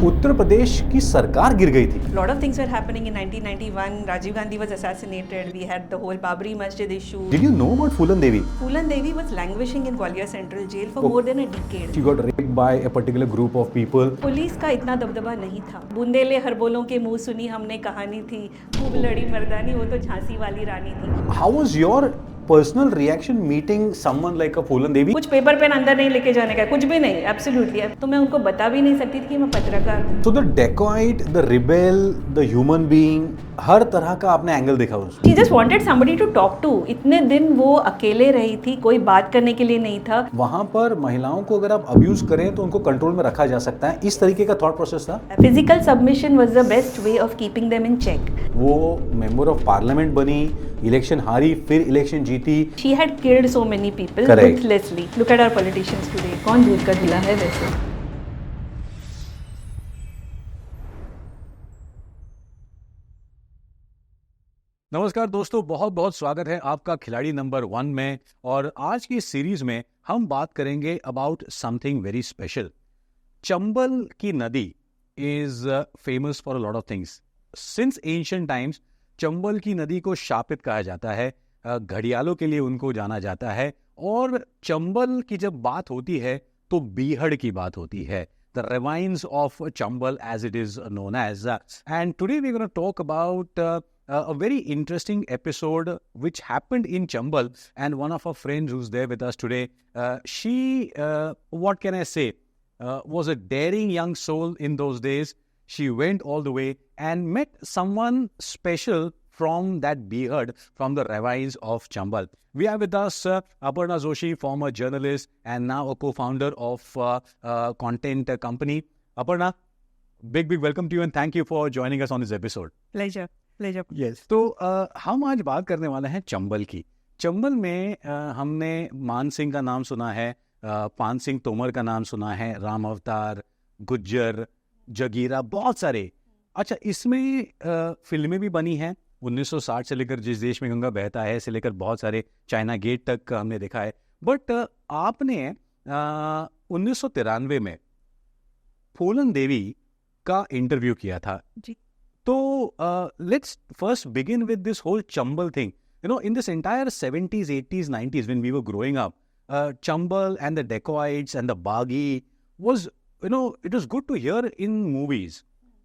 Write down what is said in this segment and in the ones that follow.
उत्तर प्रदेश की सरकार गिर गई थी। lot of things were happening in 1991. Rajiv Gandhi was assassinated. We had the whole Babri Masjid issue. Did you know about Phulan Devi? Phulan Devi was languishing in Gwalior Central Jail for more than a decade. She got raped by a particular group of people. Police का इतना दबदबा नहीं था। बुंदेले हरबोलों के मुंह सुनी हमने कहानी थी, खूब लड़ी मर्दानी, वो तो झांसी वाली रानी थी। How was your personal reaction meeting someone like a Phulan Devi? कुछ पेपर पेन अंदर नहीं लेके जाने का, कुछ भी नहीं, एब्सोल्युटली। तो मैं उनको बता भी नहीं सकती थी कि मैं पत्रकार हूँ। So the dacoit, the rebel, the human being, हर तरह का आपने एंगल देखा उसमें। She just wanted somebody to talk to. इतने दिन वो अकेले रही थी, कोई बात करने के लिए नहीं था। वहाँ पर महिलाओं को अगर आप अब्यूज करें तो उनको कंट्रोल में रखा जा सकता है, इस तरीके का थॉट प्रोसेस था। Physical submission was the best way of keeping them in check. वो मेंबर ऑफ पार्लियामेंट बनी, इलेक्शन हारी, फिर इलेक्शन जीती। She had killed so many people Correct. ruthlessly. Look at our politicians today. कौन दूध का गिला है वैसे? नमस्कार दोस्तों, बहुत बहुत स्वागत है आपका खिलाड़ी नंबर 1 में। और आज की सीरीज में हम बात करेंगे about something very special. Chambal की नदी is famous for a lot of things. Since ancient times Chambal की नदी को शापित कहा जाता है, घड़ियालों के लिए उनको जाना जाता है। और चंबल की जब बात होती है तो बीहड़ की बात होती है, the ravines of Chambal as it is known as. And today we're going to talk about a very interesting episode which happened in Chambal, and one of our friends who's there with us today, she, what can I say, was a daring young soul in those days. She went all the way and met someone special from that Bihad, from the ravines of Chambal. We are with us Aparna Joshi, former journalist and now a co-founder of content company. Aparna, big welcome to you and thank you for joining us on this episode. Pleasure. Yes. तो हम आज बात करने वाले हैं चंबल की। चंबल में हमने मान सिंह का नाम सुना है, पान सिंह तोमर का नाम सुना है, राम अवतार, गुज्जर, जगीरा, बहुत सारे। अच्छा, इसमें फिल्में भी बनी हैं 1960 से लेकर जिस देश में गंगा बहता है से लेकर बहुत सारे चाइना गेट तक हमने देखा है। बट आपने 1993 में फूलन देवी का इंटरव्यू किया था जी। तो let's first begin with this whole Chambal thing. You know, in this entire 70s, 80s, 90s when we were growing up, Chambal and the dacoits and the Baghi was, you know, it was good to hear in movies.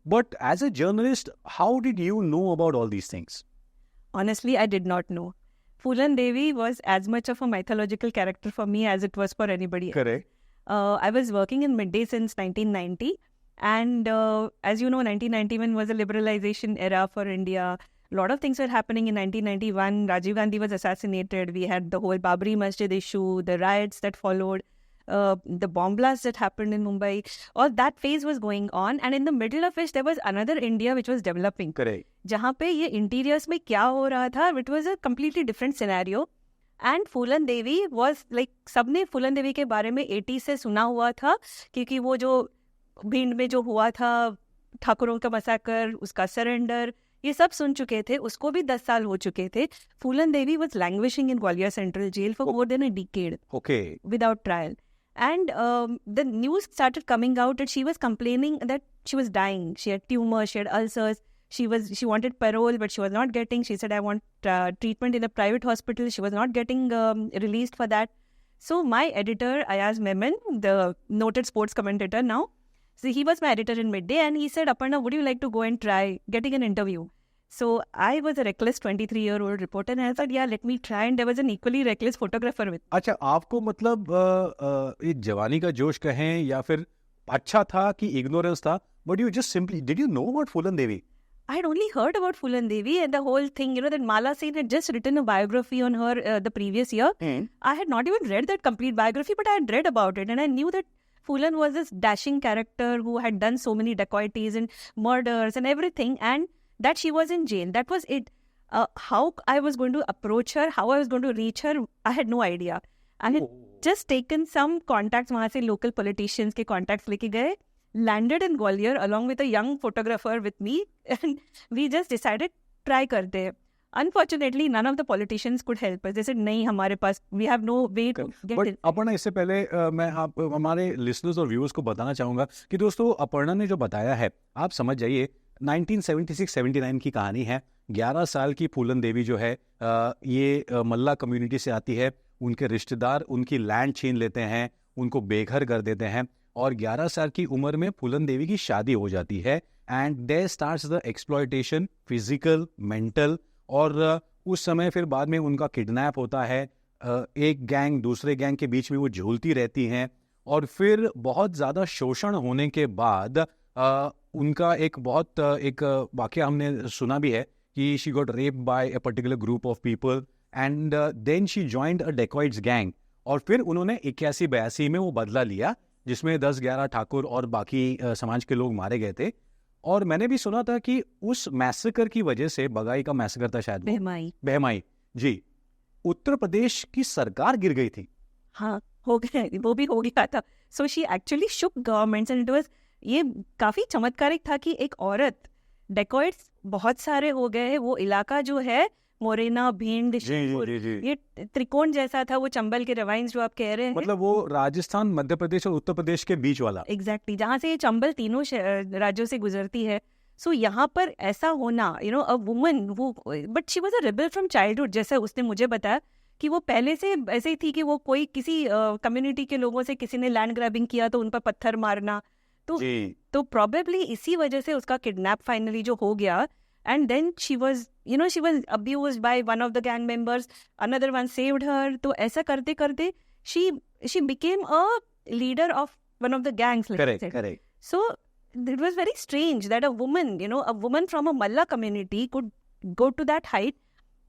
But as a journalist, how did you know about all these things? Honestly, I did not know. Phulan Devi was as much of a mythological character for me as it was for anybody else. Correct. I was working in Midday since 1990. And as you know, 1991 was a liberalization era for India. A lot of things were happening in 1991. Rajiv Gandhi was assassinated. We had the whole Babri Masjid issue, the riots that followed, the bomb blast that happened in Mumbai. All that phase was going on. And in the middle of which there was another India which was developing. Correct. जहाँ पे ये interiors में क्या हो रहा था, it was a completely different scenario. And Phulan Devi was like, सबने Phulan Devi के बारे में 80 से सुना हुआ था, क्योंकि वो जो भिंड में जो हुआ था, ठाकुरों का मसाकर, उसका सरेंडर, ये सब सुन चुके थे। उसको भी 10 साल हो चुके थे। फूलन देवी was languishing in Gwalior Central Jail for more than a decade. Okay. Without trial. And the news started coming out that she was complaining that she was dying. She had tumors, she had ulcers. She wanted parole, but she was not getting. She said, I want treatment in a private hospital. She was not getting released for that. So my editor, Ayaz Memon, the noted sports commentator now, so he was my editor in Midday, and he said, Aparna, would you like to go and try getting an interview? So I was a reckless 23-year-old reporter, and I said, yeah, let me try. And there was an equally reckless photographer with. अच्छा, आपको मतलब ये जवानी का जोश कहें या फिर अच्छा था कि ignorance था, but you just simply, did you know about Phulan Devi? I had only heard about Phulan Devi and the whole thing, you know, that Mala Sen had just written a biography on her the previous year. I had not even read that complete biography, but I had read about it, and I knew that Phulan was this dashing character who had done so many dacoities and murders and everything, and that she was in jail. That was it. How I was going to approach her, how I was going to reach her, I had no idea. I had just taken some contacts, वहाँ से local politicians के contacts लेके गए, landed in Gwalior along with a young photographer with me, and we just decided try करते हैं. Unfortunately, none of the politicians could help us. They said, नहीं हमारे पास, we have no way to get but it. Aparna, इससे पहले मैं आप हमारे listeners और व्यूअर्स को बताना चाहूंगा कि दोस्तों अपर्णा ने जो बताया है, आप समझ जाइए 1976-79 की कहानी है। 11 साल की फूलन देवी जो है ये मल्ला कम्युनिटी से आती है। उनके रिश्तेदार उनकी लैंड छीन लेते हैं, उनको बेघर कर देते हैं, और 11 साल की उम्र में फूलन देवी की शादी हो जाती है। And there starts the exploitation, physical, mental, और उस समय फिर बाद में उनका किडनैप होता है। एक गैंग दूसरे गैंग के बीच में वो झूलती रहती हैं, और फिर बहुत ज़्यादा शोषण होने के बाद उनका एक वाकया हमने सुना भी है कि she got raped by a particular group of people and then she joined a dacoits gang. और फिर उन्होंने 81-82 में वो बदला लिया, जिसमें 10-11 ठाकुर और बाकी समाज के लोग मारे गए थे। और मैंने भी सुना था कि उस मैसेकर की वजह से, बगाई का मैसेकर था शायद, बहमाई जी, उत्तर प्रदेश की सरकार गिर गई थी। हाँ, हो गया, वो भी हो गया था। So she actually shook governments and it was, ये काफी चमत्कारिक था कि एक औरत, डेकॉइट्स बहुत सारे हो गए हैं, वो इलाका जो है मोरेना, भिंड, शिवपुर, ये त्रिकोण जैसा था, वो चंबल के रवाइंस जो आप कह रहे हैं, मतलब वो राजस्थान, मध्य प्रदेश और उत्तर प्रदेश के बीच वाला। एग्जैक्टली, जहाँ से ये चंबल तीनों राज्यों से गुजरती है। सो यहाँ पर ऐसा होना, अ वुमन वो, but she was a rebel from childhood, जैसे उसने मुझे बताया कि वो पहले से ऐसे ही थी कि वो कोई किसी कम्युनिटी के लोगों से किसी ने लैंड ग्रैबिंग किया तो उन पर पत्थर मारना, तो प्रोबेबली इसी वजह से उसका किडनैप फाइनली जो हो गया। And then she was abused by one of the gang members, another one saved her. तो ऐसा करते करते she became a leader of one of the gangs. Correct. So it was very strange that a woman from a Malla community could go to that height.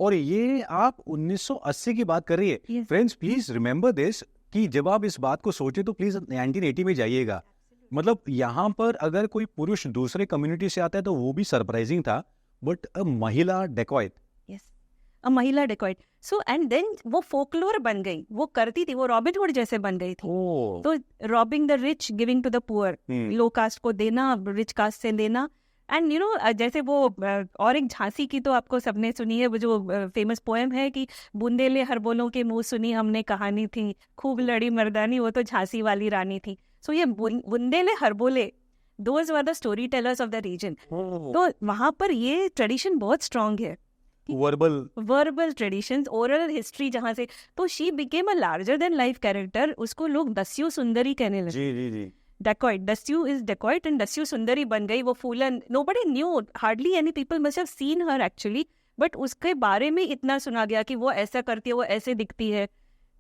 और ये आप 1980 की बात कर रही है। फ्रेंड्स, प्लीज रिमेंबर दिस कि जब आप इस बात को सोचे तो प्लीज 1980 में जाइएगा। मतलब यहाँ पर अगर कोई पुरुष दूसरे कम्युनिटी से आता है तो वो भी सरप्राइजिंग था, बट अ महिला डेकॉइट, अ महिला डेकॉइट। सो एंड देन वो फोकलोर बन गई, वो करती थी, वो रॉबिन हुड जैसे बन गई थी। तो robbing the rich, giving to the poor, low caste को देना, रिच कास्ट से लेना। एंड जैसे वो और एक झांसी की तो आपको सबने सुनी है, वो जो फेमस पोएम है कि बुंदेले हरबोलों के मुंह सुनी हमने कहानी थी, खूब लड़ी मर्दानी, वो तो झांसी वाली रानी थी। सो ये बुंदेले हरबोले, those were the story tellers of the region. तो वहां पर ये ट्रेडिशन बहुत स्ट्रांग है, वर्बल ट्रेडिशंस, ओरल हिस्ट्री जहाँ से। तो she became a larger than life character. उसको लोग दस्यु सुंदरी कहने लगे। जी। डेकॉइट, दस्यु इज डेकॉइट एंड दस्यु सुंदरी बन गई। वो Phoolan, nobody knew, hardly any people must have seen her actually, but उसके बारे में इतना सुना गया कि वो ऐसा करती है, वो ऐसे दिखती है,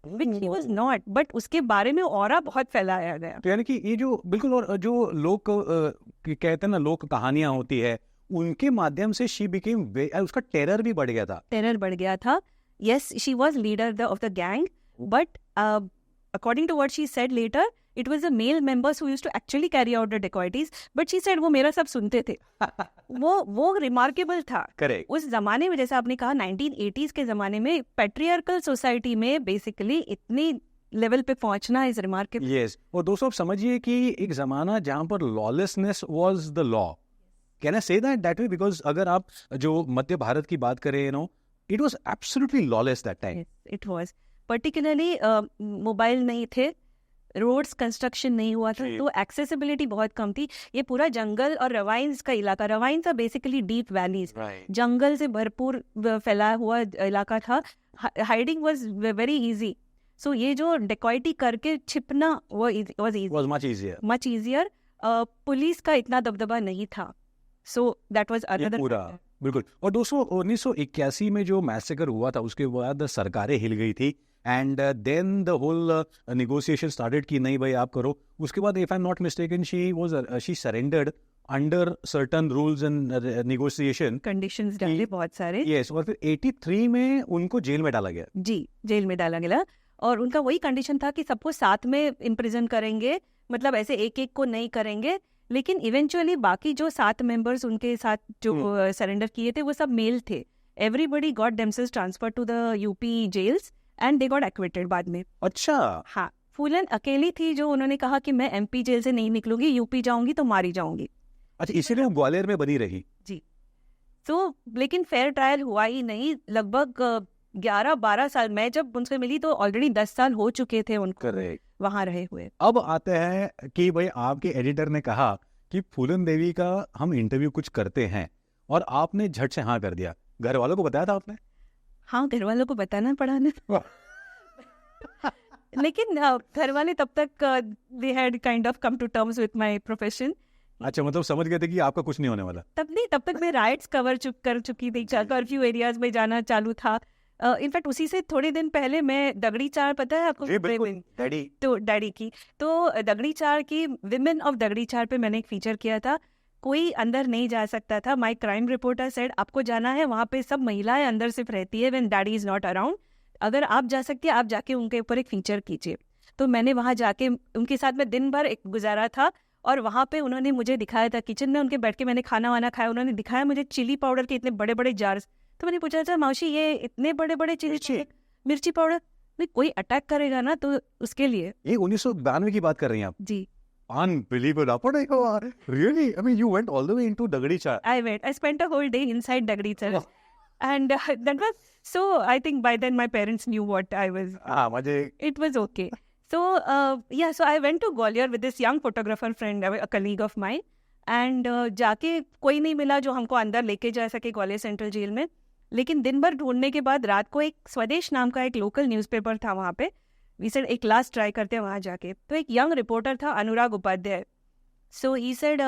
which he was not, but उसके बारे में ऑरा बहुत फैलाया गया। तो यानी कि ये जो बिल्कुल, और जो लोग कहते हैं ना, लोक कहानियां होती है, उनके माध्यम से शी बिकेम, उसका टेरर भी बढ़ गया था। Yes, she was leader of the gang, but according to what she said later, it was the male members who used to actually carry out the dacoities. But she said वो मेरा सब सुनते थे। वो रिमार्केबल था। Correct. उस जमाने में, जैसा आपने कहा 1980s के जमाने में, पेट्रियार्कल सोसाइटी में बेसिकली इतनी लेवल पे पहुंचना इज रिमार्केबल। Yes. और दोस्तों, आप समझिए कि एक जमाना जहाँ पर lawlessness was the law. Can I say that way? Because अगर आप जो मध्य भारत की बात करें, it was absolutely lawless that time. It was, particularly mobile नहीं थे, रोड्स कंस्ट्रक्शन नहीं हुआ था, तो एक्सेसिबिलिटी बहुत कम थी। ये पूरा जंगल और रवाइंस का इलाका, ravines are basically deep valleys, जंगल से भरपूर फैला हुआ इलाका था। Hiding was very easy. So ये जो डेकॉइटी करके छिपना वाज मच इजियर। पुलिस का इतना दबदबा नहीं था। सो दैट वाज अनदर पूरा, बिल्कुल। और दोस्तों, 1981 में जो मैसेकर हुआ था, उसके बाद सरकारें हिल गई थी, and then the whole negotiation started कि नहीं भाई आप करो। उसके बाद, if I am not mistaken, she surrendered under certain rules and negotiation conditions डाले बहुत सारे। यस, और फिर 83 में उनको जेल में डाला गया। जी, जेल में डाला गया, और उनका वही कंडीशन था कि सबको साथ में इम्प्रिजन करेंगे, मतलब ऐसे एक एक को नहीं करेंगे। लेकिन इवेंचुअली बाकी जो 7 मेंबर्स उनके साथ जो सरेंडर किए थे, वो सब मेल थे। Everybody got themselves transfer to the UP jails and they got acquitted बाद में। अच्छा। हाँ, फूलन अकेली थी जो उन्होंने कहा कि मैं एमपी जेल से नहीं निकलूंगी, यूपी जाऊंगी तो मारी जाऊंगी। अच्छा, इसीलिए वो ग्वालियर में बनी रही। जी, तो लेकिन फेयर ट्रायल हुआ ही नहीं। लगभग 11-12 साल, मैं जब उनसे मिली तो ऑलरेडी 10 साल हो चुके थे उनको वहां रहे हुए। अब आते हैं कि भाई आपके एडिटर ने कहा कि फूलन देवी का हम इंटरव्यू कुछ करते हैं और आपने झट से हाँ कर दिया। घर वालों को बताया था आपने? हाँ, घर वालों को बताना पड़ा ना। लेकिन घर वाले तब तक they had kind of come to terms with my profession. अच्छा, मतलब समझ गए थे कि आपका कुछ नहीं होने वाला। तब तक मैं राइट्स कर चुकी थी, कर्फ्यू एरियाज में जाना चालू था। इनफैक्ट उसी से थोड़े दिन पहले मैं दगड़ी चार, पता है आपको? डैडी की, तो दगड़ी चार की, विमेन ऑफ दगड़ी चार पे मैंने एक फीचर किया था। कोई अंदर नहीं जा सकता था। माय क्राइम रिपोर्टर सेड आपको जाना है, वहाँ पे सब महिलाएं अंदर सिर्फ रहती है when daddy is not around. अगर आप जा सकती है, आप जाके उनके ऊपर एक फीचर कीजिए। तो मैंने वहाँ जाके उनके साथ में दिन भर एक गुजारा था और वहाँ पे उन्होंने मुझे दिखाया था, किचन में उनके बैठ के मैंने खाना वाना खाया। उन्होंने दिखाया मुझे चिली पाउडर के इतने बड़े बड़े जार्स। तो मैंने पूछा था, मौसी ये इतने बड़े बड़े मिर्ची पाउडर, नहीं कोई अटैक करेगा ना तो उसके लिए। ये 1992 की बात कर रही हैं आप? जी। Unbelievable. Really? I mean, you went all the way into Dagadi Char. I spent a whole day inside Dagadi Char. And that was, so I think by then my parents knew what I was. It was okay. So, so I went to Gwalior with this young photographer friend, a colleague of mine. And जाके कोई नहीं मिला जो हमको अंदर लेके जा सके ग्वालियर सेंट्रल जेल में। लेकिन दिन भर ढूंढने के बाद रात को एक स्वदेश नाम का एक लोकल न्यूज़पेपर था वहाँ पे। वी सेड एक लास्ट ट्राई करते हैं वहाँ जाके। तो एक यंग रिपोर्टर था, अनुराग उपाध्याय। सो ही सेड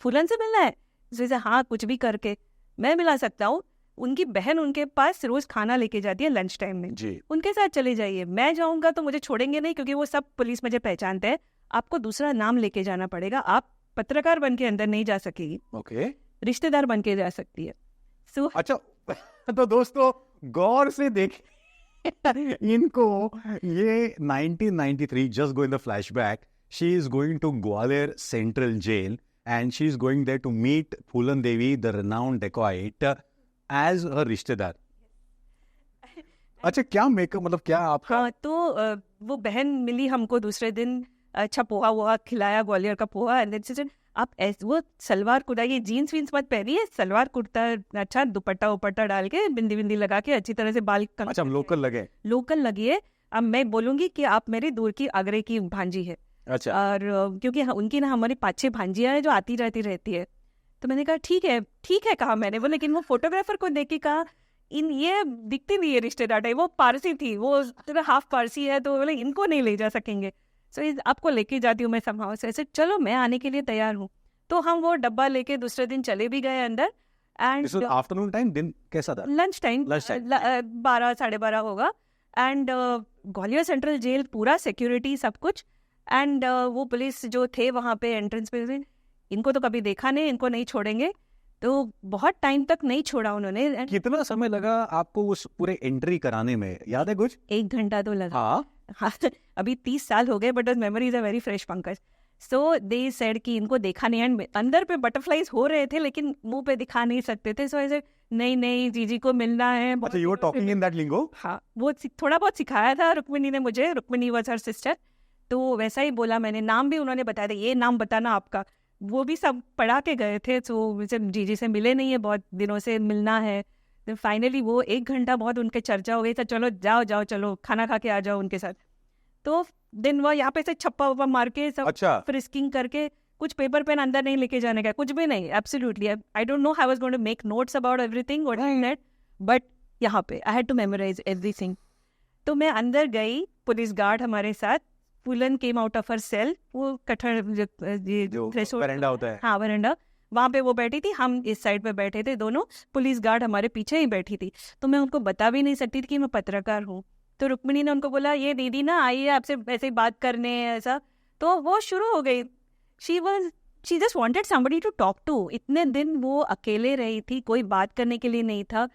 फूलन से मिलना है? so, हाँ, कुछ भी करके मैं मिला सकता हूँ। उनकी बहन उनके पास रोज खाना लेके जाती है लंच टाइम में जी। उनके साथ चले जाइए। मैं जाऊंगा तो मुझे छोड़ेंगे नहीं, क्योंकि वो सब पुलिस मुझे पहचानते हैं। आपको दूसरा नाम लेके जाना पड़ेगा। आप पत्रकार बन के अंदर नहीं जा सकेगी। ओके। रिश्तेदार बन के जा सकती है। अच्छा, तो दोस्तों गौर से देखिए इनको, ये 1993, just go in the flashback, she is going to Gwalior central jail and she is going there to meet Phoolan Devi the renowned dacoit as her रिश्तेदार। अच्छा, क्या मेकअप, मतलब क्या आपका? हाँ, तो वो बहन मिली हमको दूसरे दिन। अच्छा, पोहा वोहा खिलाया, ग्वालियर का पोहा। एंड आप वो सलवार कुर्ता, ये जीन्स वीन्स मत पहनिए, सलवार कुर्ता, अच्छा दुपट्टा उपट्टा डाल के, बिंदी बिंदी लगा के अच्छी तरह से बाल। अच्छा, लोकल लगिए। अब मैं बोलूंगी कि आप मेरी दूर की आगरे की भांजी है। अच्छा। और क्योंकि उनकी ना हमारी 5-6 भांजियां हैं जो आती जाती रहती है। तो मैंने कहा ठीक है कहा मैंने वो। लेकिन वो फोटोग्राफर को देख के कहा, ये दिखती नहीं है रिश्तेदार, वो पारसी थी, वो हाफ पारसी है, तो बोले इनको नहीं ले जा सकेंगे। सो आपको लेके जाती हूँ मैं समहाउ से। ऐसे चलो, मैं आने के लिए तैयार हूँ। तो हम वो डब्बा लेके दूसरे दिन चले भी गए अंदर। एंड आफ्टरनून टाइम, दिन कैसा था? लंच टाइम 12-12:30 होगा। एंड ग्वालियर सेंट्रल जेल पूरा सिक्योरिटी सब कुछ। एंड वो पुलिस जो थे वहाँ पे एंट्रेंस पे, इनको तो कभी देखा नहीं, इनको नहीं छोड़ेंगे। तो बहुत टाइम तक नहीं छोड़ा उन्होंने। कितना समय लगा आपको उस पूरे एंट्री कराने में, याद है कुछ? 1 घंटा तो लगा। हाँ, अभी 30 साल हो गए, but memories are very fresh Pankaj. So they said कि इनको देखा नहीं। एंड अंदर पे बटरफ्लाईज हो रहे थे लेकिन मुंह पे दिखा नहीं सकते थे। सो ऐसे नहीं जीजी को मिलना है। अच्छा, you were talking in that lingo? हाँ, वो थोड़ा बहुत सिखाया था रुक्मिनी ने मुझे। Rukmini was her sister. तो वैसा ही बोला मैंने। नाम भी उन्होंने बताया था, ये नाम बताना आपका। वो भी सब पढ़ा के गए थे। तो जीजी से मिले नहीं है, बहुत दिनों से मिलना है। तो फाइनली वो 1 घंटा बहुत उनके चर्चा हो गई था। चलो जाओ चलो खाना खा के आ जाओ उनके साथ। तो दिन वो यहाँ पे से छप्पा उपा मार के सब। अच्छा। फ्रिस्किंग करके, कुछ पेपर पेन अंदर नहीं लेके जाने का, कुछ भी नहीं। Absolutely I don't know how I was going to make notes about everything what I need, but यहाँ पे I had to memorise everything. तो मैं अंदर गई, पुलिस गार्ड हमारे साथ। Phoolan came out of her cell. वो कठर जो वरांडा होता है, हाँ वरांडा, वहाँ पे वो बैठी थी, हम इस साइड पे बैठे थे दोनों। पुलिस गार्ड हमारे पीछे ही बैठी थी। तो मैं उनको बता भी नहीं सकती थी कि मैं पत्रकार हूँ। तो रुक्मिणी ने उनको बोला, ये दीदी ना आई है आपसे ऐसे ही बात करने, ऐसा। तो वो शुरू हो गई। She just wanted somebody to talk to. इतने दिन वो अकेले रही थी, कोई बात करने के लिए नहीं था।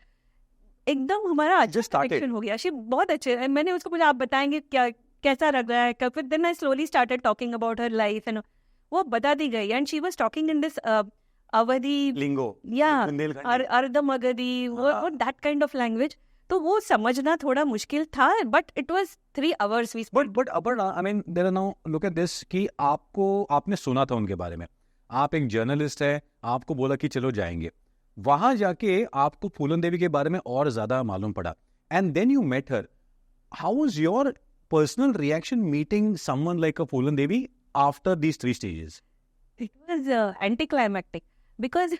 एकदम हमारा अच्छा कनेक्शन हो गया। शी बहुत अच्छे। मैंने उसको पूछा, आप बताएंगे क्या कैसा लग रहा है? फिर then I slowly started talking about her life and वो बताती गई। And she was talking in this Awadhi lingo, या अर्धम अगधी, वो दैट काइंड ऑफ लैंग्वेज। तो वो समझना थोड़ा मुश्किल था, but it was 3 hours we spent. But Aparna, I mean there are now look at this कि आपने सुना था उनके बारे में, आप एक जर्नलिस्ट है, आपको बोला कि चलो जाएंगे। वहां जाके आपको फूलन देवी के बारे में और ज्यादा मालूम पड़ा, and then you met her. How was your personal reaction meeting someone like a Phulan Devi after these 3 stages? It was anticlimactic because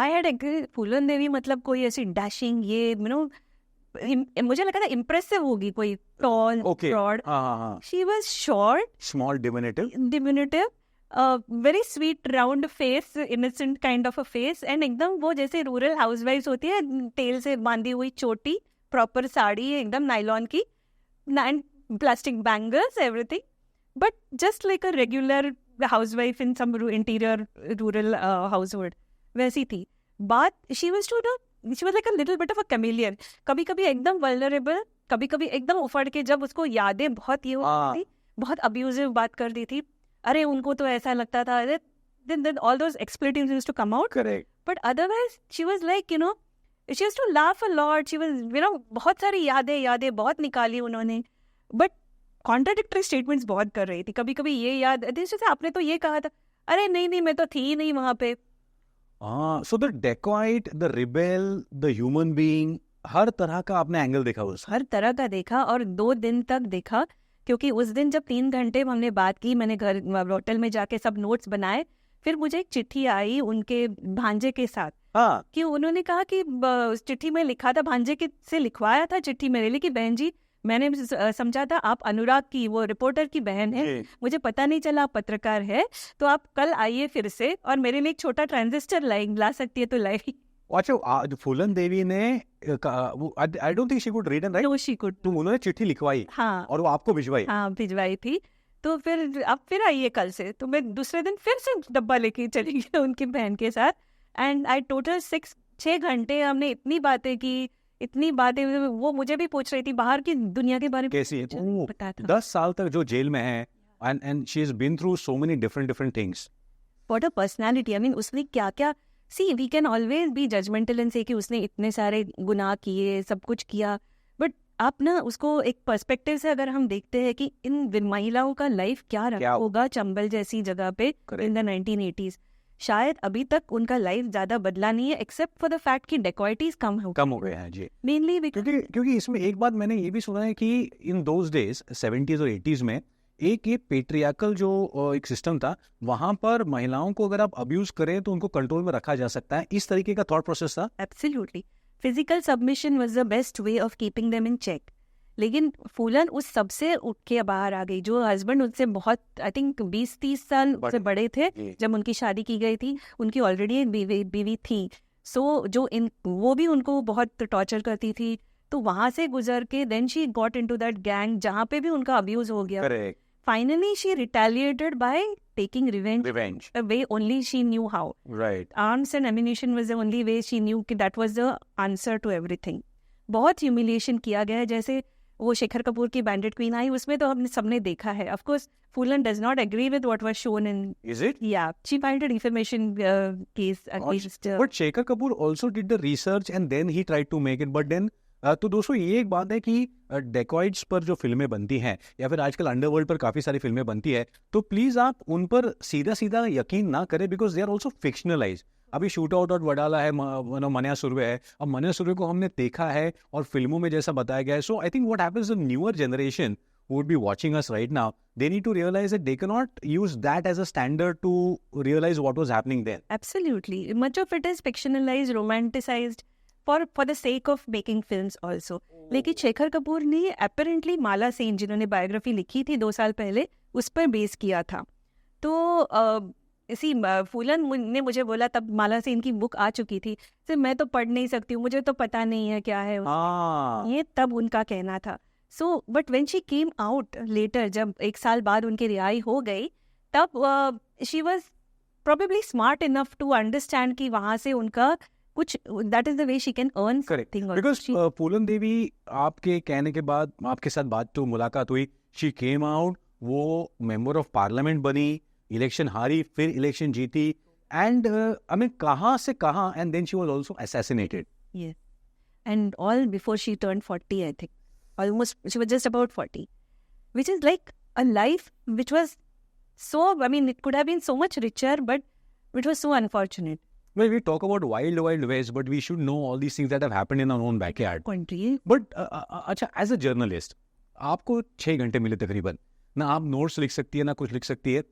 I had agreed Phulan Devi मतलब कोई ऐसी dashing ये मुझे लगा था impressive होगी, कोई tall, broad. She was short, small, diminutive, very sweet, round face, innocent kind of a face, and एकदम वो जैसे rural housewives होती है, तेल से बांधी हुई चोटी, proper साड़ी एकदम नायलॉन की, and plastic bangles, everything, but just like a regular housewife in some interior rural household. वैसी थी बात. she was like a little bit of a chameleon. कभी कभी एकदम vulnerable, कभी कभी एकदम उफड़ के, जब उसको यादें बहुत ये होती थी, बहुत abusive बात कर दी थी. अरे उनको तो ऐसा लगता था, then all those expletives used to come out. Correct. But otherwise she was like, she used to laugh a lot. She was, बहुत सारी यादें बहुत निकाली उन्होंने, बट कॉन्ट्राडिक्टरी स्टेटमेंट्स बहुत कर रही थी. कभी कभी ये याद, जैसे आपने तो ये कहा था, अरे नहीं मैं तो थी ही नहीं वहां पे. So the dacoit, the rebel, the human being, हर तरह का आपने एंगल देखा उसका? हर तरह का देखा, और 2 दिन तक देखा, क्योंकि उस दिन जब 3 घंटे हमने बात की, मैंने घर होटल में जाके सब नोट्स बनाए, फिर मुझे एक चिट्ठी आई उनके भांजे के साथ. कि उन्होंने कहा कि चिट्ठी में लिखा था, भांजे के से लिखवाया था चिट्ठी मेरे लिए कि बहन जी, मैंने समझा था आप अनुराग की, वो रिपोर्टर की बहन है, मुझे पता नहीं चला आप पत्रकार है, तो आप कल आइए फिर से, और मेरे लिए एक छोटा ट्रांजिस्टर ला सकती है तो लाई. अच्छा, फूलन देवी ने, I don't think she could read and write. No, she could. तो उन्होंने चिट्ठी लिखवाई, हाँ, और वो आपको भिजवाई? हाँ, भिजवाई थी. तो फिर आप फिर आइए कल से, तो मैं दूसरे दिन फिर से डब्बा लेके चली गई उनकी बहन के साथ, एंड आई टोटल 6 घंटे हमने इतनी बातें, वो मुझे भी पूछ रही थी बाहर की दुनिया के बारे में, कैसी है, पता था. 10 साल तक जो जेल में है, and she has been through so many different things. What a personality. I mean, उसने क्या see, we can always be judgmental and say कि उसने इतने सारे गुनाह किए, सब कुछ किया, बट आप ना उसको एक पर्सपेक्टिव से अगर हम देखते हैं कि इन महिलाओं का लाइफ क्या रहा होगा चंबल जैसी जगह पे इन द 1980s, शायद अभी तक उनका लाइफ ज्यादा बदला नहीं है, एक्सेप्ट फॉर द फैक्ट कि डेकॉइटीज कम हो गए हैं जी. मेनली क्योंकि इसमें एक बात मैंने ये भी सुना है कि इन दोज डेज 70s और 80s में एक ये पेट्रियार्कल जो एक सिस्टम था, वहां पर महिलाओं को अगर आप अब्यूज करें तो उनको कंट्रोल में रखा जा सकता है, इस तरीके का थॉट प्रोसेस था. Absolutely. Physical submission was the best way of keeping them in check. लेकिन फूलन उस सबसे उठ के बाहर आ गई. जो हस्बैंड उनसे बहुत, आई थिंक 20-30 साल से बड़े थे जब उनकी शादी की गई थी, उनकी ऑलरेडी एक बीवी थी. सो वो भी उनको बहुत टॉर्चर करती थी. तो वहां से गुजर के then she got into that gang जहां पे भी उनका अब्यूज हो गया. Finally she retaliated by taking revenge the way only she knew how. Right. Arms and ammunition was the only way she knew कि that was the answer to everything. बहुत humiliation किया गया है. जैसे वो शेखर कपूर की बैंडेड क्वीन आई, उसमें तो हमने सबने देखा है. Of course, Phulan does not agree with what was shown in. Is it? Yeah, she filed a defamation case against. But Shekhar Kapoor also did the research and then he tried to make it. But then तो दोस्तों ये एक बात है कि डेकॉइड्स पर जो फिल्में बनती हैं या फिर आजकल अंडरवर्ल्ड पर काफी सारी फिल्में बनती है, तो प्लीज आप उन पर सीधा यकीन ना करें, because they are also fictionalise. अभी शूट आउट और वडाला है, मन्या सुर्वे है. अब मन्या सुर्वे को हमने देखा है और फिल्मों में जैसा बताया गया है. So I think what happens the newer generation who would be watching us right now, they need to realize that they cannot use that as a standard to realize what was happening there. Absolutely. Much of it is fictionalized, romanticized for the sake of making films also. लेकिन शेखर कपूर ने apparently माला सेन, जिन्होंने biography लिखी थी 2 साल पहले, उस पर base किया था. तो इसी फूलन ने मुझे बोला, तब माला सेन की बुक आ चुकी थी, सिर्फ मैं तो पढ़ नहीं सकती हूँ, मुझे तो पता नहीं है क्या है. ये तब उनका कहना था. So, but when she came out later, जब 1 साल बाद उनकी रिहाई हो गई, तब she was probably smart enough to understand कि वहाँ से उनका कुछ, that is the way she can earn something. Because फूलन देवी, आपके कहने के बाद आपके साथ बात तो मुलाकात हुई, she came out, वो मेंबर ऑफ पार्लियामेंट बनी, इलेक्शन हारी, फिर इलेक्शन जीती, and I mean कहाँ से कहाँ, and then she was also assassinated. Yes, and all before she turned 40, I think. Almost, she was just about 40, which is like a life which was so, I mean, it could have been so much richer, but it was so unfortunate. Well, we talk about wild west, but we should know all these things that have happened in our own backyard. Country. But अच्छा, as a journalist, आपको 6 घंटे मिले तकरीबन, ना आप notes लिख सकती है ना कुछ लिख सकती है,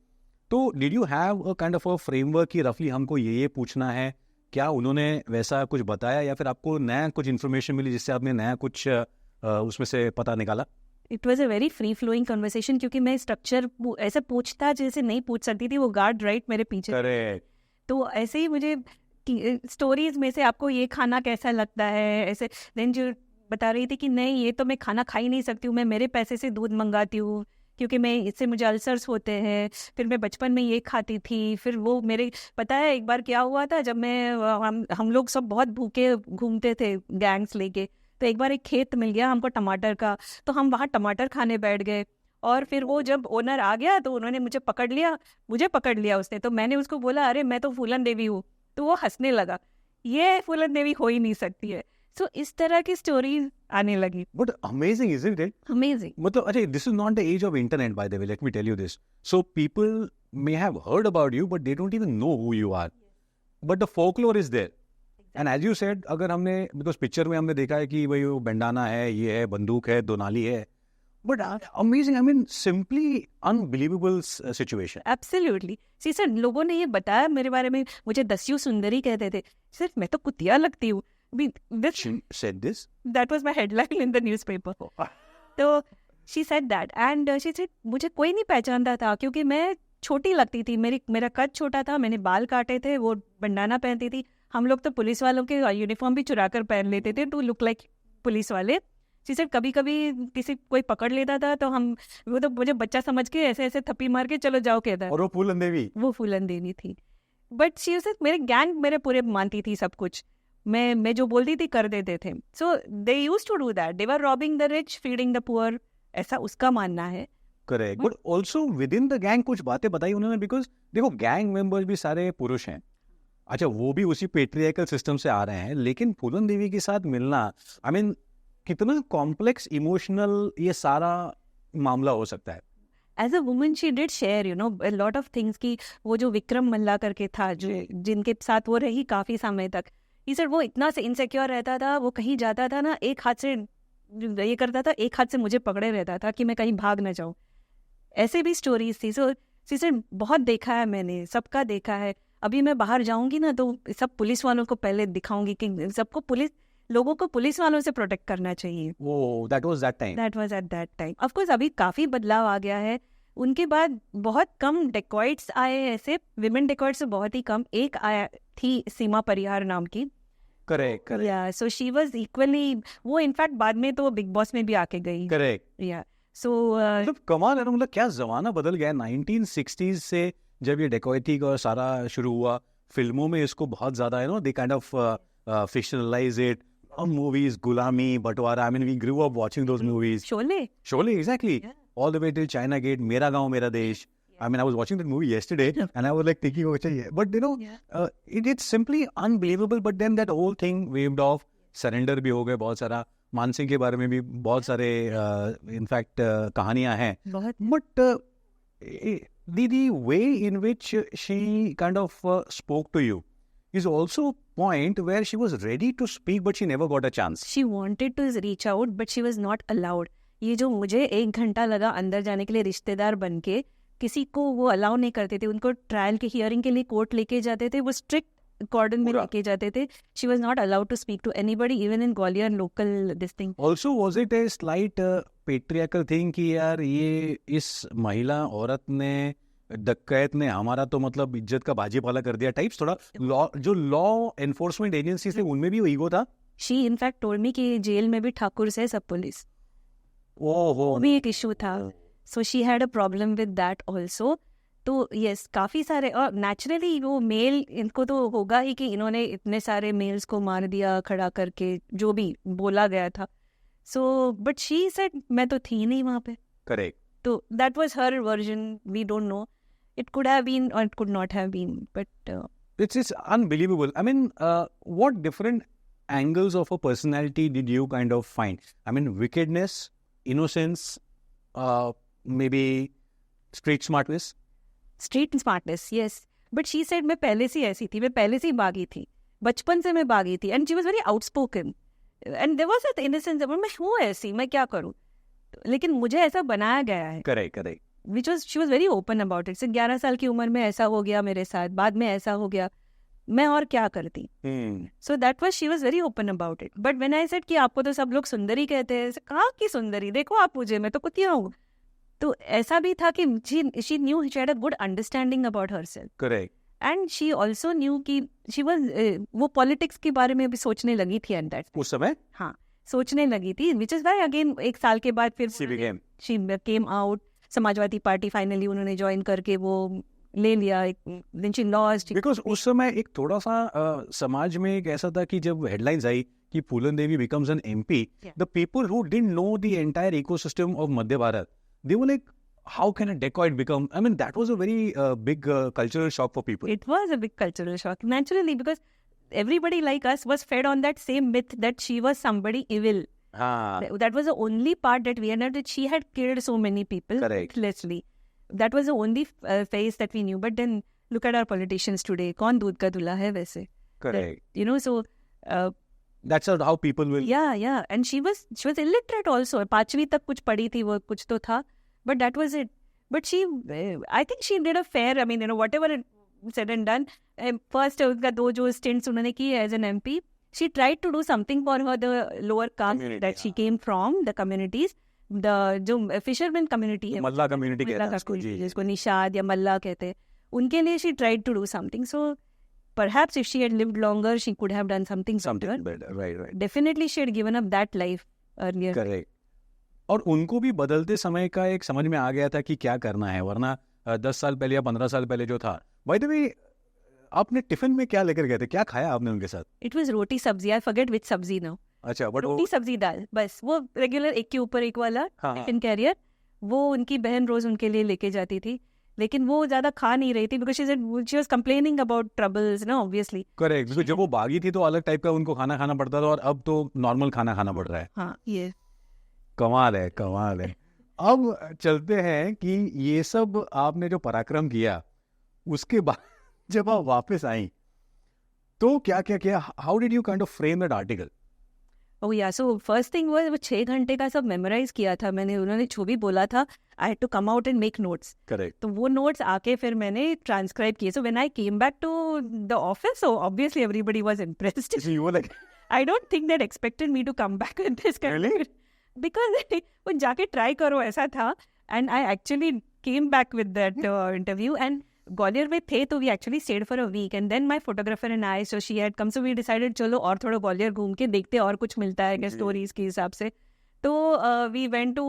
तो did you have a kind of a framework कि रफली हमको ये पूछना है? क्या उन्होंने वैसा कुछ बताया या फिर आपको नया कुछ इन्फॉर्मेशन मिली जिससे आपने नया कुछ उसमें से पता निकाला? It was a very free flowing conversation, क्योंकि मैं स्ट्रक्चर ऐसे पूछता जैसे नहीं पूछ सकती थी, वो गार्ड राइट मेरे पीछे। करेक्ट। तो ऐसे ही मुझे स्टोरीज में से आपको ये खाना कैसा लगता है ऐसे, देन जो बता रही थी कि नहीं ये तो मैं खाना खा ही नहीं सकती हूँ, मैं मेरे पैसे से दूध मंगाती हूँ क्योंकि मैं इससे मुझे अल्सर्स होते हैं, फिर मैं बचपन में ये खाती थी, फिर वो मेरे पता है एक बार क्या हुआ था, जब मैं हम लोग सब बहुत भूखे घूमते थे गैंग्स लेके, तो एक बार एक खेत मिल गया हमको टमाटर का, तो हम वहाँ टमाटर खाने बैठ गए, और फिर वो जब ओनर आ गया तो उन्होंने मुझे पकड़ लिया उसने, तो मैंने उसको बोला अरे मैं तो फूलन देवी हूँ, तो वो हंसने लगा, ये फूलन देवी हो ही नहीं सकती है। सो इस तरह की स्टोरीज आने लगी। But amazing, isn't it? Amazing. मतलब अच्छा, this is not the age of internet by the way, let me tell you this, so people may have heard about you but they don't even know who you are, but the folklore is there. And as you said, अगर हमने, because picture में हमने देखा है कि भाई वो bandana है, ये है, बंदूक है, दोनाली है, but amazing, I mean simply unbelievable situation. Absolutely. See sir, लोगों ने ये बताया मेरे बारे में, मुझे दस्यु सुंदरी कहते थे, सिर्फ मैं तो कुतिया लगती हूँ। She said this? That was my headline in the newspaper. तो she said that and she said मुझे कोई नहीं पहचानता था क्योंकि मैं छोटी लगती थी, मेरा कद छोटा था, मैंने बाल काटे थे, वो बंडाना पहनती थी, हम लोग तो पुलिस वालों के यूनिफॉर्म भी चुरा कर पहन लेते थे टू लुक लाइक पुलिस वाले। शी सेड कभी कभी किसी कोई पकड़ लेता था तो वो तो मुझे बच्चा समझ के ऐसे ऐसे थप्पी मार के चलो जाओ कहता है। और वो फूलन देवी थी। बट शी सेड मेरे गैंग मेरे पूरे मानती थी सब कुछ, मैं जो बोलती थी कर देते थे। So they used to do that, they were robbing the rich feeding the poor, ऐसा उसका मानना है। Correct. But also within the gang कुछ बातें बताई उन्होंने, बिकॉज देखो गैंग मेंबर्स भी सारे पुरुष हैं, अच्छा वो भी उसी पेट्रियार्कल सिस्टम से आ रहे हैं, लेकिन फूलन देवी के साथ मिलना, आई मीन कितना कॉम्प्लेक्स इमोशनल ये सारा मामला हो सकता है। As a woman she did share you know lot of things की, वो जो विक्रम मल्ला करके था जो जिनके साथ वो रही काफी समय तक, ये सर वो इतना से इनसिक्योर रहता था, वो कहीं जाता था ना एक हाथ से ये करता था, एक हाथ से मुझे पकड़े रहता था कि मैं कहीं भाग ना जाऊं, ऐसे भी स्टोरीज थी। सो सर बहुत देखा है मैंने, सबका देखा है। अभी मैं बाहर जाऊंगी ना तो सब पुलिस वालों को पहले दिखाऊंगी कि सबको लोगों को पुलिस वालों से प्रोटेक्ट करना चाहिए। वो that was at that time. Of course अभी काफी बदलाव आ गया है, उनके बाद बहुत कम डेकॉइट्स आए, ऐसे विमेन डेकॉइट्स बहुत ही कम, एक आया थी सीमा परिहार नाम की। करेक्ट या सो शी वाज इक्वली, वो इनफैक्ट बाद में तो बिग बॉस में भी आके गई। करेक्ट। या सो मतलब कमाल है ना, मतलब क्या जमाना बदल गया। 1960s से जब ये डेकोइटी का सारा शुरू हुआ, फिल्मों में इसको बहुत ज्यादा है ना, they kind of fictionalise it, movies, Gulami, Batwara. I mean, we grew up watching those movies. Sholay, exactly. Yeah. All the way till China Gate, Mera Gaon, Mera Desh. Yeah. I mean, I was watching that movie yesterday, and I was like thinking, but you know, it's simply unbelievable. But then that whole thing waved off. Surrender भी हो गए बहुत सारा, मान सिंह के बारे में भी बहुत सारे इनफैक्ट कहानियां हैं। But the way in which she kind of spoke to you is also a point where she was ready to speak but she never got a chance. She wanted to reach out but she was not allowed. ये जो मुझे 1 घंटा लगा अंदर जाने के लिए, रिश्तेदार बनके किसी को वो अलाउ नहीं करते थे, उनको ट्रायल के हियरिंग के लिए कोर्ट लेके जाते थे, वो स्ट्रिक्ट कॉर्डन में लेके जाते थे। She was not allowed to speak to anybody even in Gwalior local this thing. Also was it a slight patriarchal thing कि यार ये इस महिला औरत ने, डकैत ने हमारा तो मतलब इज्जत का बाजीपाला कर दिया टाइप्स, थोड़ा जो लॉ एनफोर्समेंट एजेंसी थे उनमें भी वो ईगो था। शी इनफैक्ट टोल्ड मी कि जेल में भी ठाकुर से सब पुलिस, वो भी एक इशू था। So she had a problem with that also. तो यस, काफी सारे, और नेचुरली वो मेल, इनको तो होगा ही कि इन्होंने इतने सारे मेल्स को मार दिया खड़ा करके, जो भी बोला गया था। सो बट शी सेड मैं तो थी नहीं वहां पे। करेक्ट। तो that was her version, we don't know, it could have been or it could not have been, but it's unbelievable. I mean, what different angles of a personality did you kind of find? I mean, wickedness, innocence, maybe street smartness, yes. But she said मैं पहले से ऐसी थी, मैं पहले से ही बागी थी, बचपन से मैं बागी थी, and she was very outspoken and there was that innocence, मैं हूँ ऐसी, मैं क्या करूँ, लेकिन मुझे ऐसा बनाया गया है। Correct. Which was she was very open about it. 11 साल की उम्र में ऐसा हो गया मेरे साथ, बाद में ऐसा हो गया, मैं और क्या करती। So that was she was very open about it. But when I said कि आपको तो सब लोग सुंदरी कहते हैं, कहाँ की सुंदरी, देखो आप मुझे, मैं तो कुतिया हूँ। तो ऐसा भी था कि she knew she had a good understanding about herself. Correct. And she also new कि शी वाज वो पॉलिटिक्स के बारे में भी सोचने लगी थी एट दैट उस समय हाँ सोचने लगी थी, विच इज व्हाई अगेन 1 साल के बाद फिर she came out, Samajwadi party finally उन्होंने ज्वाइन करके वो ले लिया, देन शी लॉस्ट। बिकॉज उस समय एक थोड़ा सा समाज में एक ऐसा था कि जब हेडलाइंस आई कि Phoolan Devi becomes an MP, the people who didn't know the entire ecosystem of Madhya Bharat, they were like, how can a dacoit become? I mean, that was a very big cultural shock for people. It was a big cultural shock, naturally, because everybody like us was fed on that same myth that she was somebody evil. That was the only part that we had, that she had killed so many people. Correct. Ruthlessly. That was the only face that we knew. But then look at our politicians today. कौन दूध का दूल्हा है वैसे? Correct. You know, so that's how people will. Yeah. And she was illiterate also. 5वीं तक कुछ पढ़ी थी वो, कुछ तो था. But that was it. But she, I think she did a fair, I mean, you know, whatever it said and done. First, उसका 2 जो stints उन्होंने की as an MP, she tried to do something for her, the lower caste that she came from, the communities, the जो fisherman community है, मल्ला community कहते हैं उसको, जिसको निषाद या मल्ला कहते हैं, उनके लिए she tried to do something. So perhaps if she had lived longer, she could have done something better. Right. Definitely she had given up that life earlier. Correct. और उनको भी बदलते समय का एक समझ में आ गया था कि क्या करना है, वरना 10 साल पहले या 15 साल पहले जो था। बाय द वे, आपने टिफिन में क्या लेकर गए थे, क्या खाया आपने उनके साथ? इट वाज रोटी सब्जी, आई फॉरगेट विच सब्जी नाउ। अच्छा, बट रोटी सब्जी दाल, बस वो रेगुलर एक के ऊपर एक वाला टिफिन कैरियर, वो उनकी बहन रोज उनके लिए लेके जाती थी, लेकिन वो ज्यादा खा नहीं रही थी because she was complaining about troubles ना, ऑब्वियसली। करेक्ट, बिकॉज जब वो बागी थी तो अलग टाइप का उनको खाना खाना पड़ता था, और अब तो नॉर्मल खाना खाना पड़ रहा है। हाँ, ये कमाल है। अब चलते हैं कि ये सब आपने जो पराक्रम किया, उसके बाद जब आप वापस आई तो क्या क्या किया? How did you kind of frame that article? Oh yeah, so first thing वो 6 घंटे का सब मेमोराइज किया था मैंने, उन्होंने जो भी बोला था I had to come out and make notes. Correct. तो वो नोट्स आके फिर मैंने ट्रांसक्राइब किए। So when I came back to the office, so obviously everybody was impressed. You were like, I don't think that expected me to come back with this kind, because वो जाके try करो ऐसा था। And I actually came back with that interview, and Gwalior में थे तो we actually stayed for a week, and then my photographer and I, so she had come, so we decided चलो और थोड़ा ग्वालियर घूम के देखते और कुछ मिलता है क्या स्टोरीज के हिसाब से। तो वी वेंट टू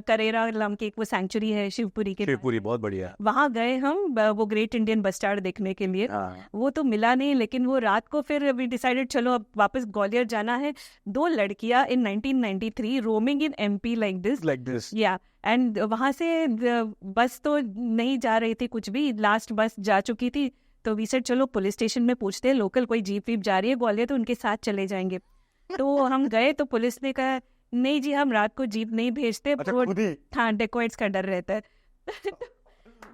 करेरा नाम की एक वो सैंक्चुरी है शिवपुरी के, शिवपुरी बहुत बढ़िया, वहाँ गए हम वो ग्रेट इंडियन बस्टार्ड देखने के लिए। वो तो मिला नहीं, लेकिन वो रात को फिर वी डिसाइडेड चलो अब वापस ग्वालियर जाना है। 2 लड़कियां इन 1993 roaming in MP like this या, एंड वहाँ से बस तो नहीं जा रही थी कुछ भी, लास्ट बस जा चुकी थी। तो वी सेड चलो पुलिस स्टेशन में पूछते हैं, लोकल कोई जीप वीप जा रही है ग्वालियर तो उनके साथ चले जाएंगे। तो हम गए तो पुलिस ने कहा नहीं जी, हम रात को जीप नहीं भेजते। हाँ, डेकोइट्स का डर रहता है।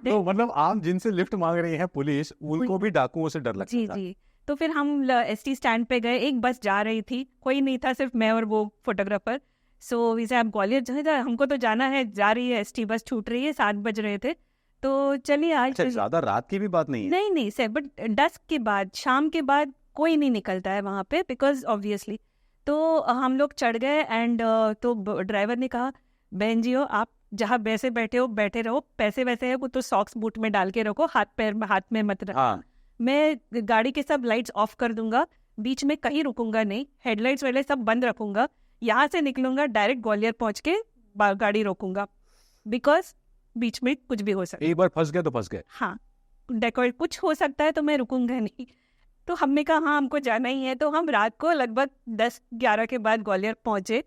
तो मतलब आप जिनसे लिफ्ट मांग रही हैं पुलिस, उनको भी डाकुओं से डर लगता था? जी। तो फिर हम एसटी स्टैंड पे गए, एक बस जा रही थी, कोई नहीं था, सिर्फ मैं और वो फोटोग्राफर। सो वी से आप ग्वालियर जाए, हमको तो जाना है, जा रही है एसटी बस, छूट रही है, 7 बज रहे थे। तो चलिए आज। अच्छा, ज्यादा रात की भी बात नहीं है? नहीं सर, बट डस्क के बाद, शाम के बाद कोई नहीं निकलता है वहाँ पे, बिकॉज ऑब्वियसली। तो हम लोग चढ़ गए, एंड तो ड्राइवर ने कहा बहन जी हो, आप जहाँ वैसे बैठे हो बैठे रहो, पैसे वैसे है वो तो सॉक्स बूट में डाल के रखो, हाथ में मत रखो। मैं गाड़ी के सब लाइट्स ऑफ कर दूंगा, बीच में कहीं रुकूंगा नहीं, हेडलाइट्स वाले सब बंद रखूंगा, यहाँ से निकलूंगा डायरेक्ट ग्वालियर पहुंच के गाड़ी रोकूंगा, बिकॉज बीच में कुछ भी हो सकता है। एक बार फंस गए तो फंस गए। हाँ, डेकोरेट कुछ हो सकता है, तो मैं रुकूंगा नहीं। तो हमने कहा हाँ हमको जाना ही है। तो हम रात को लगभग 10-11 के बाद ग्वालियर पहुंचे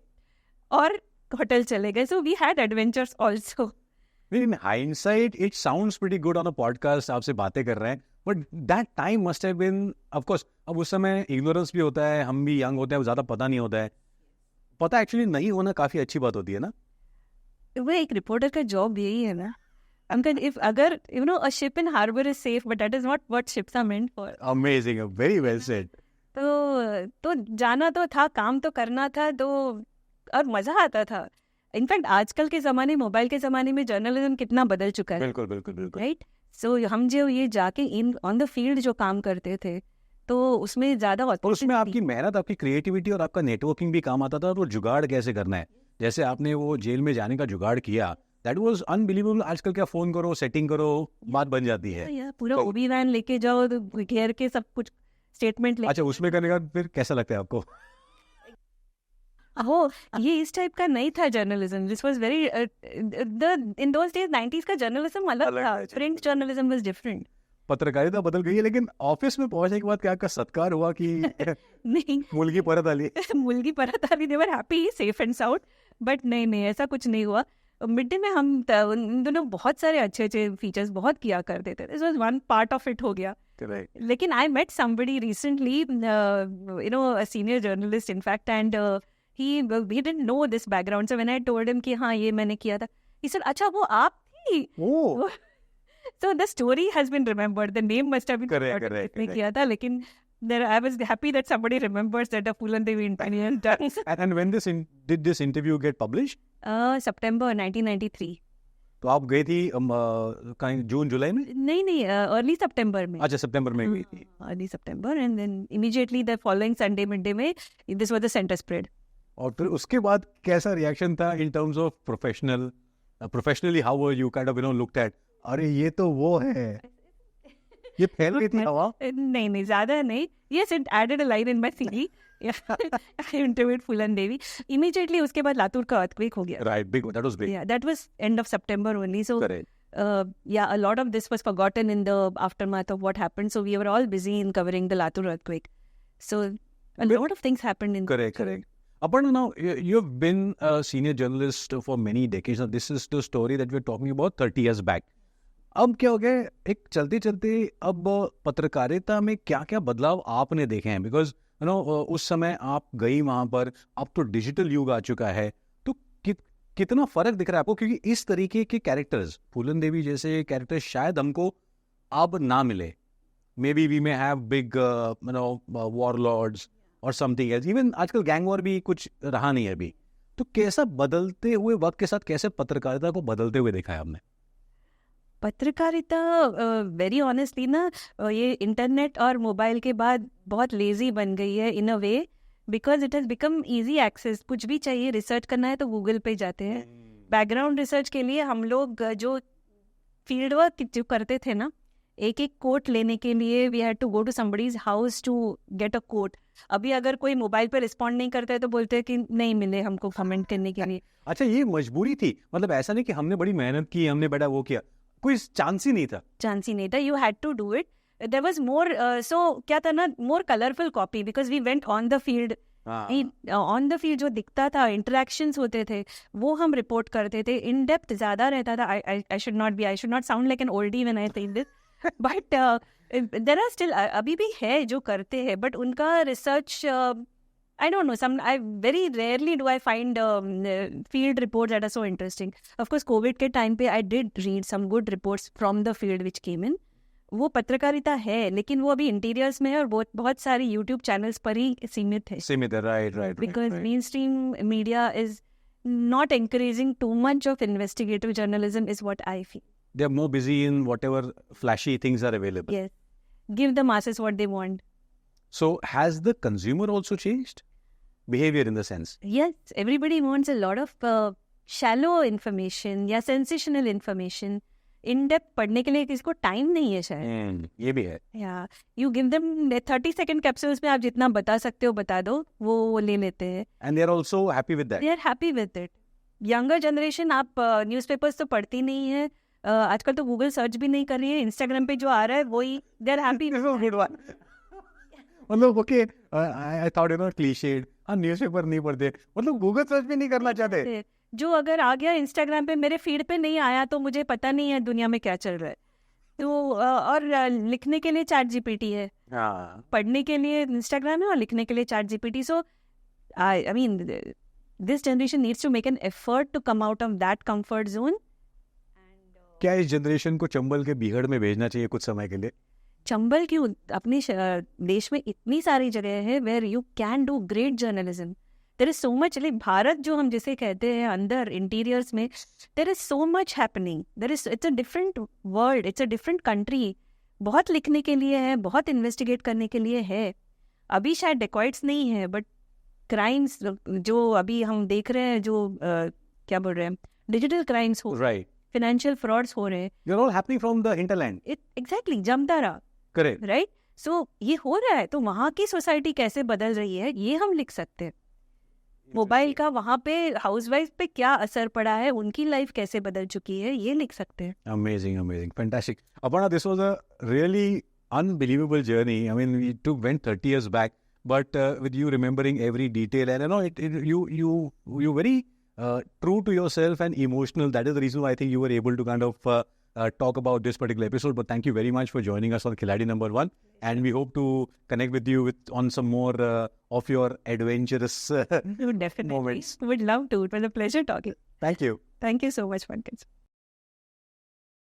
और होटल चले गए। So we had adventures also. In hindsight it sounds pretty good on a podcast, आपसे बातें कर रहे हैं, but that time must have been, of course अब उस समय इग्नोरेंस भी होता है, हम भी यंग होते हैं, ज़्यादा पता नहीं होता है। पता एक्चुअली नहीं होना काफ़ी अच्छी बात होती है ना? वो एक रिपोर्टर का जॉब यही है ना, Uncle, if agar a ship in harbor is safe, but that is not what ships are meant for. Amazing, very well said. तो जाना तो था, काम तो करना था, तो और मजा आता था. इनफैक्ट आजकल के जमाने, मोबाइल के जमाने में जर्नलिज्म कितना बदल चुका है. बिल्कुल बिल्कुल बिल्कुल. राइट. सो हम जो ये जाके ऑन द फील्ड जो काम करते थे, तो उसमें ज्यादा और उसमें आपकी मेहनत, आपकी क्रिएटिविटी और आपका नेटवर्किंग भी काम आता था. वो जुगाड़ कैसे करना है, जैसे आपने वो जेल में जाने का जुगाड़ किया, दैट वाज अनबिलीवेबल. आजकल क्या फोन करो, सेटिंग करो, बात बन जाती है. पूरा ओबी वैन लेके जाओ, घेर के सब कुछ स्टेटमेंट ले. अच्छा, उसमें करने का फिर कैसा लगता है आपको? हो, ये इस टाइप का नहीं था journalism. This was very in those days 90s का जर्नलिज्म अलग था. Print journalism was different. पत्रकारिता बदल गई है, लेकिन ऑफिस में पहुंचने के बाद क्या आपका सत्कार हुआ कि नहीं, मुल्की परत आली? मुल्की परत आली, they were happy, safe and sound. But नहीं, ऐसा कुछ नहीं हुआ. मिड डे में हम उन दोनों बहुत सारे अच्छे अच्छे फीचर्स बहुत किया करते थे. This was one part of it हो गया. लेकिन I met somebody recently, a senior journalist in fact, and he didn't know this background. So when I told him कि हाँ ये मैंने किया था, he said अच्छा वो आप थी. Oh. So the story has been remembered. The name must have been correct. किया था, लेकिन I was happy that somebody remembers that a Phulan Devi interview has done. And when did this interview get published? September 1993. तो आप गई थी जून जुलाई में? नहीं, early सितंबर में. अच्छा, सितंबर में गई थी. Early September, and then immediately the following Sunday Midday में this was the centre spread. और फिर उसके बाद कैसा रिएक्शन था in terms of professionally? How were you kind of looked at, अरे ये तो वो है, ये फैल गई थी हवा? नहीं, ज्यादा नहीं. Yes, it added a line in my CV. I interviewed Phulan Devi. Immediately उसके बाद लातूर का earthquake हो गया. Right, big. That was big. Yeah, that was end of September only. So, correct. A lot of this was forgotten in the aftermath of what happened. So we were all busy in covering the Latur earthquake. So a lot of things happened in. Correct. Aparna, now you've been a senior journalist for many decades. Now this is the story that we're talking about 30 years back. अब क्या हो गया, एक चलते चलते अब पत्रकारिता में क्या क्या बदलाव आपने देखे हैं? बिकॉज उस समय आप गई वहां पर, अब तो डिजिटल युग आ चुका है, तो कितना फर्क दिख रहा है आपको? क्योंकि इस तरीके के कैरेक्टर्स, फूलन देवी जैसे कैरेक्टर्स शायद हमको अब ना मिले. Maybe we may have big warlords और समथिंग एल्स. इवन आजकल गैंग वॉर भी कुछ रहा नहीं है अभी. तो कैसा बदलते हुए वक्त के साथ कैसे पत्रकारिता को बदलते हुए देखा है आपने? पत्रकारिता वेरी ऑनेस्टली ना, ये इंटरनेट और मोबाइल के बाद बहुत लेजी बन गई है in a way, because it has become easy access. कुछ भी चाहिए, रिसर्च करना है तो गूगल पे जाते हैं. बैकग्राउंड रिसर्च के लिए हम लोग जो फील्ड वर्क जो करते थे ना, एक कोट लेने के लिए we had to go to somebody's house to get a quote. अभी अगर कोई मोबाइल पे रिस्पॉन्ड नहीं करता है तो बोलते हैं कि नहीं मिले हमको कमेंट करने के लिए. अच्छा, ये मजबूरी थी? मतलब ऐसा नहीं कि हमने बड़ी मेहनत की, हमने बड़ा वो किया, कोई चांस ही नहीं था. You had to do it. There was more, so क्या था ना, more colourful copy, because we went on the field. On the field जो दिखता था, इंटरेक्शंस होते थे, वो हम रिपोर्ट करते थे. इन डेप्थ ज्यादा रहता था. I should not sound like an oldie when I say this, but there are still, अभी भी है जो करते हैं, बट उनका research I don't know. I very rarely do I find field reports that are so interesting. Of course, COVID के time पे I did read some good reports from the field which came in. वो पत्रकारिता है, लेकिन वो अभी interiors में है और बहुत सारी YouTube चैनल्स पर ही सीमित है. Right. Because mainstream media is not encouraging too much of investigative journalism, is what I feel. They are more busy in whatever flashy things are available. Yes, give the masses what they want. So has the consumer also changed behavior in the sense? Yes, everybody wants a lot of shallow information या sensational information. In depth पढ़ने के लिए किसी को time नहीं है शायद. ये भी है. Yeah, you give them 30-second capsules में आप जितना बता सकते हो बता दो, वो ले लेते हैं. And they are also happy with that. They are happy with it. Younger generation, आप न्यूज़पेपर्स तो पढ़ती नहीं है. आजकल तो गूगल सर्च भी नहीं कर रही है. इंस्टाग्राम पे जो आ रहा है वही, they are happy. Good one. मतलब okay, I thought clichéd, newspaper नहीं पढ़ते, मतलब गूगल सर्च भी नहीं करना चाहते. जो अगर आ गया इंस्टाग्राम पे, मेरे फीड पे नहीं आया तो मुझे पता नहीं है दुनिया में क्या चल रहा है. तो और लिखने के लिए चैट जीपीटी है, पढ़ने के लिए इंस्टाग्राम है और लिखने के लिए chat GPT. So I mean this generation needs to make an effort to come out of that comfort zone. क्या इस जनरेशन को चंबल के बीहड़ में भेजना चाहिए कुछ समय के लिए? चंबल की अपने देश में इतनी सारी जगह है where you can do great journalism. There is so much. Like Bharat जो हम जिसे कहते हैं अंदर इंटीरियर्स में, there is so much happening. It's a different world, it's a different country. बहुत लिखने के लिए है, बहुत इन्वेस्टिगेट करने के लिए है. अभी शायद डेकॉइट्स नहीं है, बट क्राइम्स जो अभी हम देख रहे हैं, जो क्या बोल रहे हैं, डिजिटल क्राइम्स हो, राइट, फाइनेंशियल फ्रॉड्स हो रहे हैं. You are all happening from the hinterland. Exactly, Jamtara. Correct. Right. So ये हो रहा है, तो वहाँ की सोसाइटी कैसे बदल रही है ये हम लिख सकते हैं. मोबाइल का वहाँ पे हाउसवाइफ पे क्या असर पड़ा है, उनकी लाइफ कैसे बदल चुकी है, ये लिख सकते हैं. Amazing, amazing, fantastic. Aparna, this was a really unbelievable journey. I mean, we went 30 years back, but with you remembering every detail, and you very true to yourself and emotional. That is the reason why I think you were able to kind of talk about this particular episode. But thank you very much for joining us on Khiladi number 1, and we hope to connect with you on some more of your adventurous Definitely moments. would love to. It was a pleasure talking. Thank you. Thank you so much, Pankaj.